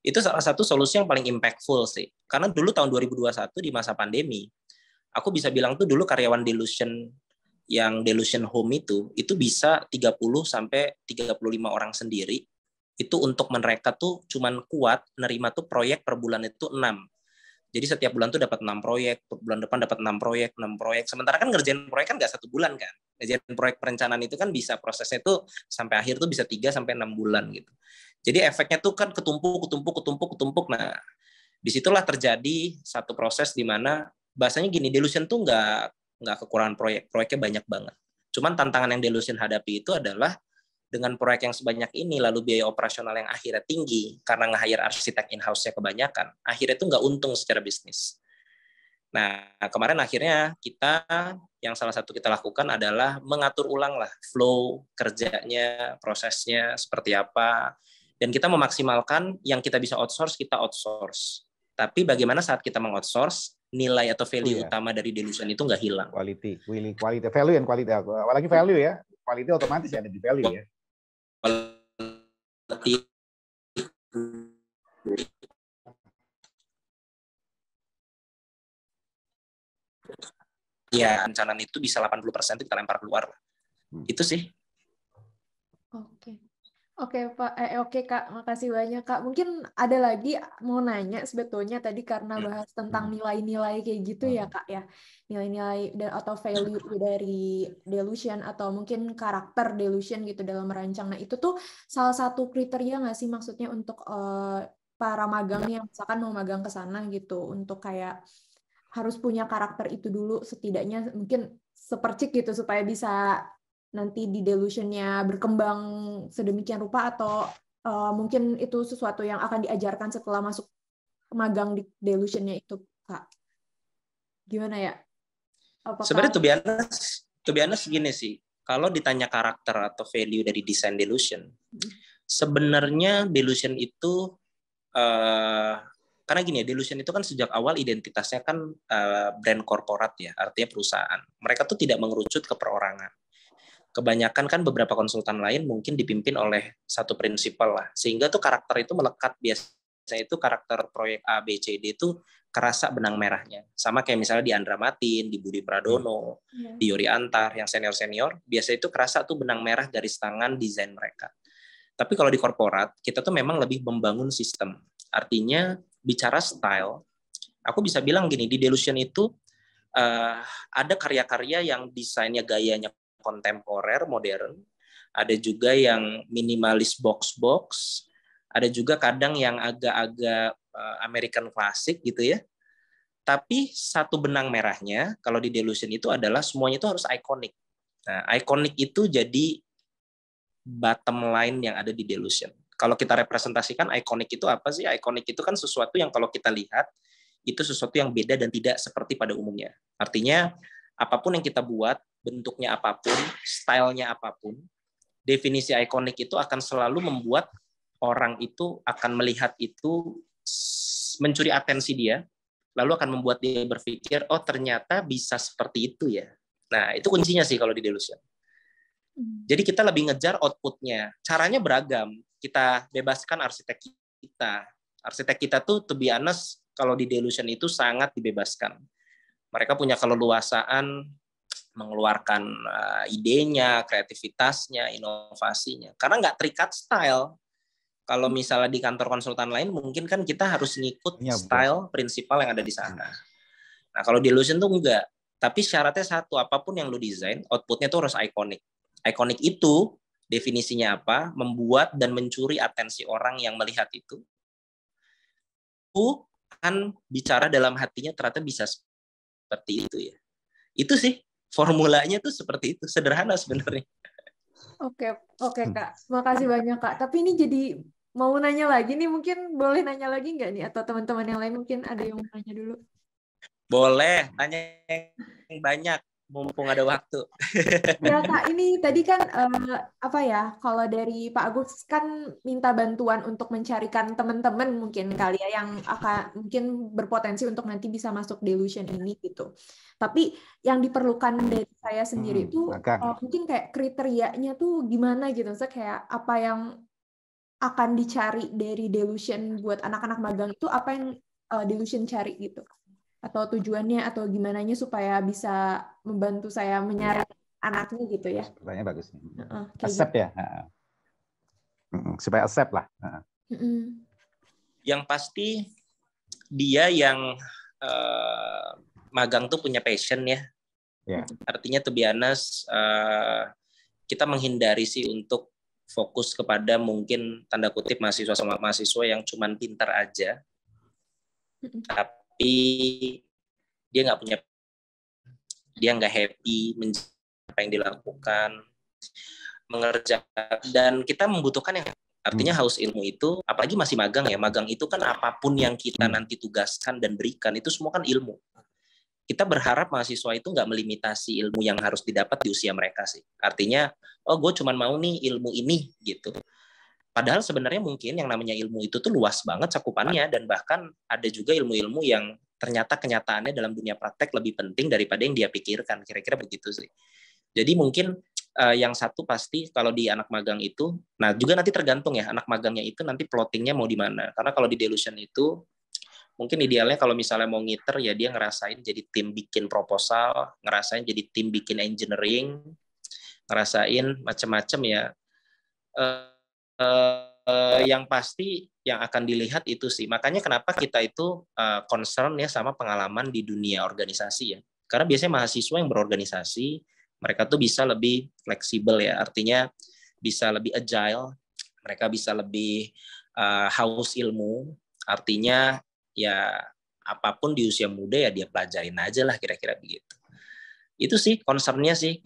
Itu salah satu solusi yang paling impactful sih. Karena dulu tahun 2021 di masa pandemi, aku bisa bilang tuh dulu karyawan Delusion yang Delusion Home itu bisa 30 sampai 35 orang sendiri. Itu untuk mereka tuh cuman kuat nerima tuh proyek per bulan itu 6. Jadi setiap bulan tuh dapat 6 proyek, bulan depan dapat 6 proyek. Sementara kan ngerjain proyek kan nggak 1 bulan kan. Ngerjain proyek perencanaan itu kan bisa prosesnya tuh sampai akhir tuh bisa 3 sampai 6 bulan gitu. Jadi efeknya tuh kan ketumpuk. Nah, disitulah terjadi satu proses di mana bahasanya gini, Delusion tuh nggak kekurangan proyeknya banyak banget. Cuman tantangan yang Delusion hadapi itu adalah dengan proyek yang sebanyak ini, lalu biaya operasional yang akhirnya tinggi, karena nge-hire arsitek in-house-nya kebanyakan, akhirnya itu nggak untung secara bisnis. Nah, kemarin akhirnya kita, yang salah satu kita lakukan adalah mengatur ulang lah flow kerjanya, prosesnya, seperti apa, dan kita memaksimalkan yang kita bisa outsource, kita outsource. Tapi bagaimana saat kita meng-outsource, nilai atau value utama dari Delusion itu nggak hilang. Quality, value and quality. Apalagi value ya, quality otomatis ada di value ya. Ya, rencanaan itu bisa 80% kita lempar keluar. Itu sih. Oke Pak, oke Kak, makasih banyak Kak. Mungkin ada lagi mau nanya sebetulnya tadi karena bahas tentang nilai-nilai kayak gitu ya Kak ya. Nilai-nilai atau value dari Delusion atau mungkin karakter Delusion gitu dalam merancang. Nah itu tuh salah satu kriteria nggak sih maksudnya untuk para magang yang misalkan mau magang ke sana gitu, untuk kayak harus punya karakter itu dulu setidaknya mungkin sepercik gitu supaya bisa nanti di Delusion-nya berkembang sedemikian rupa, atau mungkin itu sesuatu yang akan diajarkan setelah masuk magang di Delusion-nya itu, Kak? Gimana ya? Sebenarnya to be honest gini sih, kalau ditanya karakter atau value dari desain Delusion, sebenarnya Delusion itu karena gini ya, Delusion itu kan sejak awal identitasnya kan brand korporat ya, artinya perusahaan. Mereka tuh tidak mengerucut ke perorangan. Kebanyakan kan beberapa konsultan lain mungkin dipimpin oleh satu prinsipal lah, sehingga tuh karakter itu melekat. Biasanya itu karakter proyek A, B, C, D itu kerasa benang merahnya. Sama kayak misalnya di Andra Matin, di Budi Pradono, di Yori Antar, yang senior-senior, biasanya itu kerasa tuh benang merah garis tangan desain mereka. Tapi kalau di korporat, kita tuh memang lebih membangun sistem. Artinya, bicara style, aku bisa bilang gini, di Delusion itu ada karya-karya yang desainnya gayanya kontemporer, modern, ada juga yang minimalis box-box, ada juga kadang yang agak-agak American klasik gitu ya. Tapi satu benang merahnya kalau di Delusion itu adalah semuanya itu harus ikonik. Nah, ikonik itu jadi bottom line yang ada di Delusion. Kalau kita representasikan ikonik itu apa sih? Ikonik itu kan sesuatu yang kalau kita lihat itu sesuatu yang beda dan tidak seperti pada umumnya. Artinya apapun yang kita buat, bentuknya apapun, stylenya apapun, definisi ikonik itu akan selalu membuat orang itu akan melihat itu, mencuri atensi dia, lalu akan membuat dia berpikir, oh ternyata bisa seperti itu ya. Nah, itu kuncinya sih kalau di Delusion. Jadi kita lebih ngejar outputnya. Caranya beragam. Kita bebaskan arsitek kita. Arsitek kita tuh, to be honest, kalau di Delusion itu sangat dibebaskan. Mereka punya keleluasaan mengeluarkan idenya, kreativitasnya, inovasinya. Karena nggak terikat style. Kalau misalnya di kantor konsultan lain, mungkin kan kita harus ngikut style prinsipal yang ada di sana. Nah, kalau di Delusion tuh enggak. Tapi syaratnya satu, apapun yang lu desain, outputnya tuh harus ikonik. Ikonik itu, definisinya apa? Membuat dan mencuri atensi orang yang melihat itu. Itu kan bicara dalam hatinya ternyata bisa seperti itu ya. Itu sih formulanya tuh seperti itu, sederhana sebenarnya. Oke, oke Kak. Makasih banyak Kak. Tapi ini jadi mau nanya lagi nih, mungkin boleh nanya lagi nggak nih? Atau teman-teman yang lain mungkin ada yang mau nanya dulu? Boleh, tanya yang banyak, mumpung ada waktu. Ya Kak, ini tadi kan apa ya? Kalau dari Pak Agus kan minta bantuan untuk mencarikan teman-teman mungkin kali ya yang akan mungkin berpotensi untuk nanti bisa masuk delusion ini gitu. Tapi yang diperlukan dari saya sendiri itu magang. mungkin kayak kriterianya tuh gimana gitu. Maksudnya kayak apa yang akan dicari dari delusion buat anak-anak magang itu apa yang delusion cari gitu? Atau tujuannya atau gimananya supaya bisa membantu saya menyaring anaknya gitu ya. Pertanyaan bagus. Kayak Accept gitu. ya. Supaya accept lah. Yang pasti dia yang magang tuh punya passion ya. Artinya to be honest, kita menghindari sih untuk fokus kepada mungkin tanda kutip mahasiswa sama mahasiswa yang cuman pintar aja, tapi dia nggak happy apa yang dilakukan, mengerjakan, dan kita membutuhkan yang artinya haus ilmu itu, apalagi masih magang ya. Magang itu kan apapun yang kita nanti tugaskan dan berikan itu semua kan ilmu. Kita berharap mahasiswa itu nggak melimitasi ilmu yang harus didapat di usia mereka sih. Artinya, oh gue cuma mau nih ilmu ini gitu. Padahal sebenarnya mungkin yang namanya ilmu itu tuh luas banget cakupannya, dan bahkan ada juga ilmu-ilmu yang ternyata kenyataannya dalam dunia praktek lebih penting daripada yang dia pikirkan. Kira-kira begitu sih. Jadi mungkin yang satu pasti kalau di anak magang itu, nah juga nanti tergantung ya anak magangnya itu nanti plottingnya mau di mana. Karena kalau di delusion itu mungkin idealnya kalau misalnya mau ngiter ya dia ngerasain jadi tim bikin proposal, ngerasain jadi tim bikin engineering, ngerasain macam-macam ya. Yang pasti yang akan dilihat itu sih. Makanya kenapa kita itu concern ya sama pengalaman di dunia organisasi ya. Karena biasanya mahasiswa yang berorganisasi, mereka tuh bisa lebih fleksibel ya. Artinya bisa lebih agile, mereka bisa lebih haus ilmu. Artinya ya apapun di usia muda ya dia pelajarin aja lah, kira-kira begitu. Itu sih concernnya sih.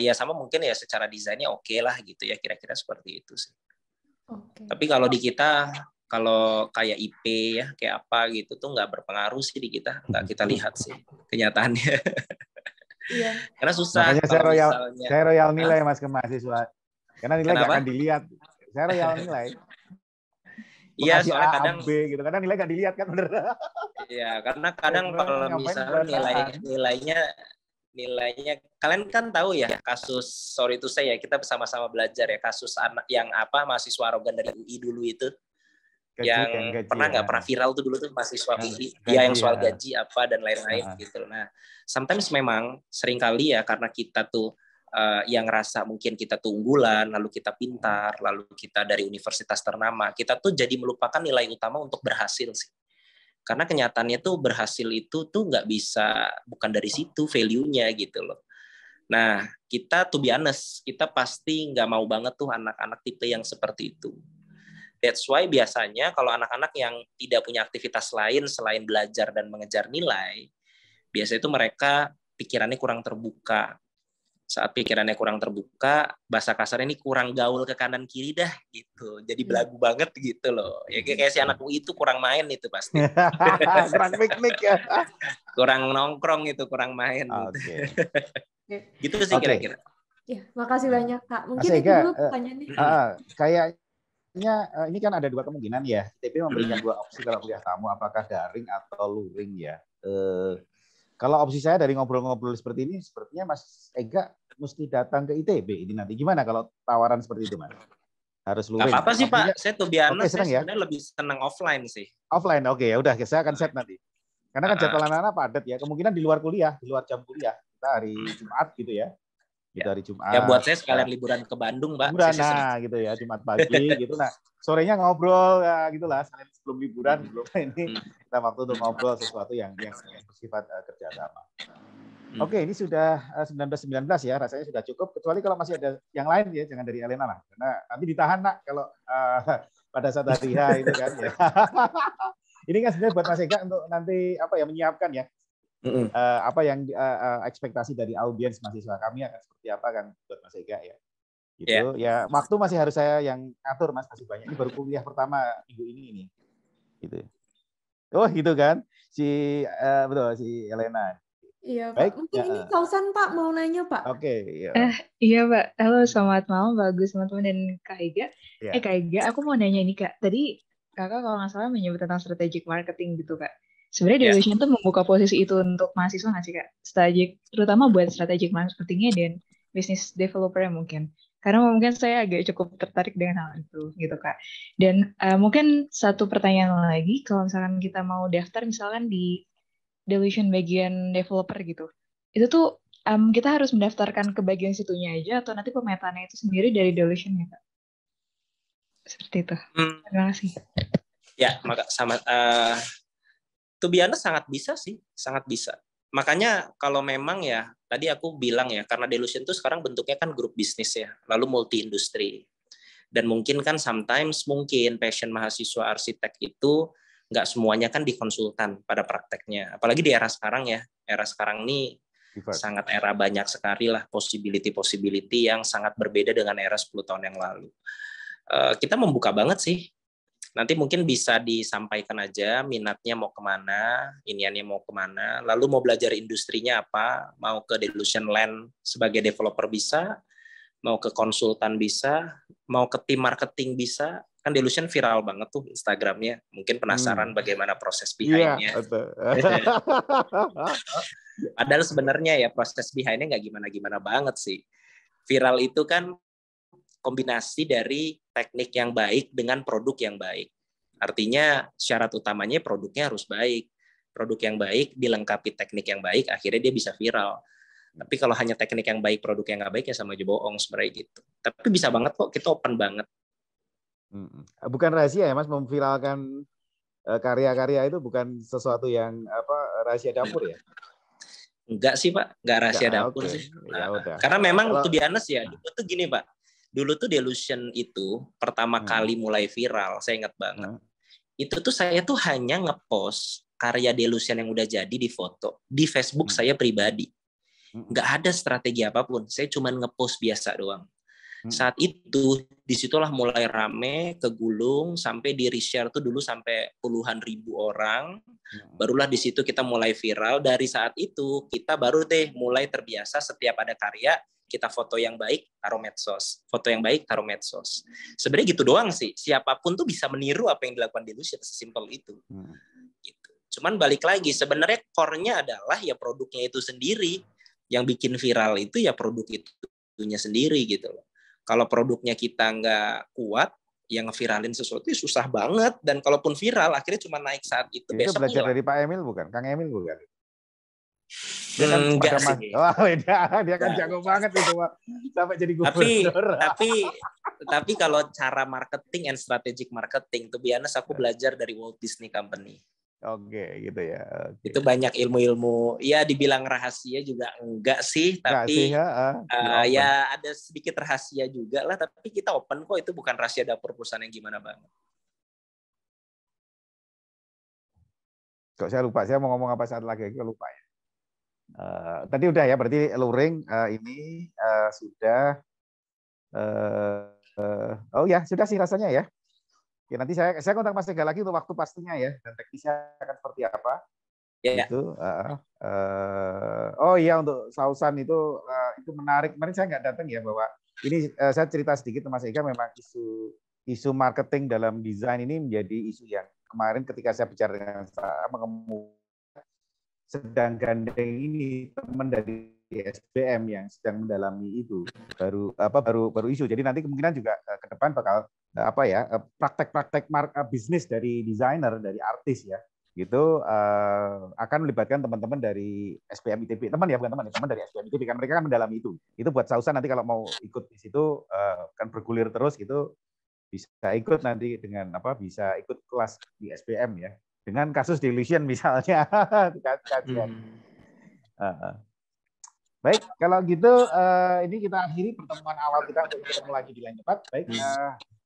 Ya sama mungkin ya secara desainnya oke lah gitu ya, kira-kira seperti itu sih. Tapi kalau di kita, kalau kayak IP ya, kayak apa gitu tuh nggak berpengaruh sih di kita, nggak kita lihat sih kenyataannya. Iya. Karena susah. Makanya saya royal nilai Mas ke mahasiswa. Karena nilai nggak akan dilihat. Saya royal nilai. Iya, soalnya kadang B gitu. Kadang nilai nggak dilihat kan bener. Iya, karena kadang kalau misalnya nilainya kalian kan tahu ya kasus, sorry itu saya kita bersama-sama belajar ya, kasus anak yang apa mahasiswa arogan dari UI dulu itu gaji pernah nggak pernah viral tuh dulu tuh mahasiswa UI ya yang soal gaji apa dan lain-lain gitu. Nah, sometimes memang seringkali ya karena kita tuh yang ngerasa mungkin kita tuh unggulan, lalu kita pintar, lalu kita dari universitas ternama, kita tuh jadi melupakan nilai utama untuk berhasil sih. Karena kenyataannya tuh berhasil itu tuh nggak bisa, bukan dari situ value-nya gitu loh. Nah, kita to be honest, kita pasti nggak mau banget tuh anak-anak tipe yang seperti itu. That's why biasanya kalau anak-anak yang tidak punya aktivitas lain selain belajar dan mengejar nilai, biasanya itu mereka pikirannya kurang terbuka. Saat pikirannya kurang terbuka, bahasa kasarnya ini kurang gaul ke kanan kiri dah gitu. Jadi belagu banget gitu loh. Ya kayak si anak UI itu kurang main itu pasti. Kurang piknik ya. Kurang nongkrong itu, kurang main. Oke. Gitu sih kira-kira. Ya, makasih banyak Kak. Mungkin itu dulu pertanyaannya. Kayaknya ini kan ada dua kemungkinan ya. ITB memberikan dua opsi kalau kuliah tamu, apakah daring atau luring ya. Kalau opsi saya dari ngobrol-ngobrol seperti ini, sepertinya Mas Ega mesti datang ke ITB ini nanti. Gimana kalau tawaran seperti itu, Mas? Harus luring. Gak apa-apa sih, Pak. Saya tuh biasa sebenarnya lebih senang offline sih. Offline, oke. Ya udah, saya akan set nanti. Karena kan jadwal anak-anak padat ya. Kemungkinan di luar kuliah, di luar jam kuliah. Kita hari Jumat gitu ya. Kita hari Jumat. Ya buat saya sekalian liburan ke Bandung, Mbak. Liburan, gitu ya. Jumat pagi gitu. Nah, sorenya ngobrol ya gitulah. Sebelum liburan, sebelum ini kita waktu untuk ngobrol sesuatu yang bersifat kerjasama. Oke, ini sudah 19:19 ya, rasanya sudah cukup. Kecuali kalau masih ada yang lain ya, jangan dari Elena lah. Karena nanti ditahan nak kalau pada saat hari H itu kan ya. Ini kan sebenarnya buat Mas Ega untuk nanti apa ya menyiapkan ya. Apa yang ekspektasi dari audiens mahasiswa kami akan seperti apa kan buat Mas Ega ya. Gitu. Ya, waktu masih harus saya yang atur, Mas, masih banyak. Ini baru kuliah pertama minggu ini. Gitu. Oh, gitu kan? Betul, si Elena. Iya, Pak. Baik. Mungkin ini Kausan, Pak, mau nanya, Pak. Oke, ya. Iya, Pak. Halo, selamat malam, bagus teman-teman dan Kak Ega. Ya. Kak Ega, aku mau nanya ini, Kak. Tadi Kakak kalau nggak salah menyebut tentang strategic marketing gitu, Kak. Sebenarnya Delusion tuh membuka posisi itu untuk mahasiswa nggak sih, Kak? Terutama buat strategic marketingnya dan business developer mungkin. Karena mungkin saya agak cukup tertarik dengan hal itu, gitu, Kak. Dan mungkin satu pertanyaan lagi, kalau misalkan kita mau daftar misalkan di Delusion bagian developer gitu, itu tuh kita harus mendaftarkan ke bagian situnya aja atau nanti pemetaannya itu sendiri dari Delusion ya, Kak? Seperti itu. Terima kasih. Ya, to be honest, sangat bisa sih, sangat bisa. Makanya kalau memang ya, tadi aku bilang ya, karena Delusion itu sekarang bentuknya kan grup bisnis ya, lalu multi industri. Dan mungkin kan sometimes mungkin passion mahasiswa arsitek itu nggak semuanya kan di konsultan pada prakteknya. Apalagi di era sekarang ya, era sekarang ini sangat era banyak sekali lah possibility yang sangat berbeda dengan era 10 tahun yang lalu. Kita membuka banget sih. Nanti mungkin bisa disampaikan aja minatnya mau kemana, iniannya mau kemana, lalu mau belajar industrinya apa, mau ke Delusion Land sebagai developer bisa, mau ke konsultan bisa, mau ke tim marketing bisa. Kan Delusion viral banget tuh Instagramnya. Mungkin penasaran bagaimana proses behind-nya. Padahal sebenarnya ya proses behind-nya nggak gimana-gimana banget sih. Viral itu kan kombinasi dari teknik yang baik dengan produk yang baik. Artinya syarat utamanya produknya harus baik. Produk yang baik dilengkapi teknik yang baik, akhirnya dia bisa viral. Tapi kalau hanya teknik yang baik, produk yang nggak baik, ya sama aja bohong sebenarnya gitu. Tapi bisa banget kok, kita open banget. Bukan rahasia ya, Mas, memviralkan karya-karya itu bukan sesuatu yang rahasia dapur ya? Enggak sih, Pak. Enggak rahasia dapur sih. Karena memang to be honest ya, dulu tuh gini, Pak. Dulu tuh Delusion itu pertama kali mulai viral, saya ingat banget. Itu tuh saya tuh hanya ngepost karya Delusion yang udah jadi di foto di Facebook saya pribadi. Nggak ada strategi apapun, saya cuma ngepost biasa doang. Saat itu disitulah mulai rame, kegulung, sampai di reshare tuh dulu sampai puluhan ribu orang. Barulah di situ kita mulai viral. Dari saat itu kita baru mulai terbiasa setiap ada karya kita foto yang baik taruh medsos, foto yang baik taruh medsos. Sebenarnya gitu doang sih. Siapapun tuh bisa meniru apa yang dilakukan Delusion, sesimpel itu. Gitu. Cuman balik lagi, sebenarnya core-nya adalah ya produknya itu sendiri. Yang bikin viral itu ya produk itunya sendiri gitu loh. Kalau produknya kita nggak kuat, yang ngeviralin sesuatu ya susah banget. Dan kalaupun viral, akhirnya cuma naik saat itu. Itu besok belajar hilang. dari Pak Emil bukan? Kang Emil bukan? Dia kan enggak sih. Wah, dia kan jago banget itu, Pak. Sampai jadi gubernur. Tapi kalau cara marketing and strategic marketing, to be honest, aku belajar dari Walt Disney Company. Oke, gitu ya. Okay. Itu banyak ilmu-ilmu, ya dibilang rahasia juga enggak sih, tapi ya ada sedikit rahasia juga lah, tapi kita open kok, itu bukan rahasia dapur perusahaan yang gimana banget. Kok saya lupa, saya mau ngomong apa saat lagi, kok lupa ya. Tadi udah ya, berarti luring ini sudah, oh ya, sudah sih rasanya ya. Oke, nanti saya kontak Mas Ega lagi untuk waktu pastinya ya, dan teknisnya akan seperti apa. Ya. Itu. Oh iya, untuk Sausan itu menarik. Kemarin saya nggak datang ya, bahwa ini saya cerita sedikit Mas Ega, memang isu marketing dalam desain ini menjadi isu yang kemarin ketika saya bicara dengan sedang gandeng ini teman dari SBM yang sedang mendalami itu baru isu. Jadi nanti kemungkinan juga ke depan bakal praktek-praktek bisnis dari desainer, dari artis ya, gitu akan melibatkan teman-teman dari SBM ITB, teman dari SBM ITB, kan mereka kan mendalami itu. Itu buat Sausan nanti kalau mau ikut di situ kan bergulir terus gitu, bisa ikut nanti dengan bisa ikut kelas di SBM ya, dengan kasus Delusion misalnya. Baik, kalau gitu ini kita akhiri pertemuan awal kita untuk ketemu lagi di lain tempat. Baik,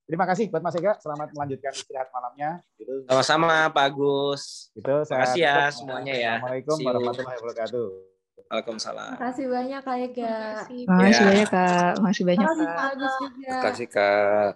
terima kasih buat Mas Ega. Selamat melanjutkan istirahat malamnya. Gitu. Sama-sama Pak Agus. Terima kasih ya semuanya ya. Assalamualaikum warahmatullahi wabarakatuh. Waalaikumsalam. Makasih banyak Kak Ega. Makasih Ya. banyak Kak. Makasih banyak Makasih Kak. Kak Agus juga. Terima kasih Kak.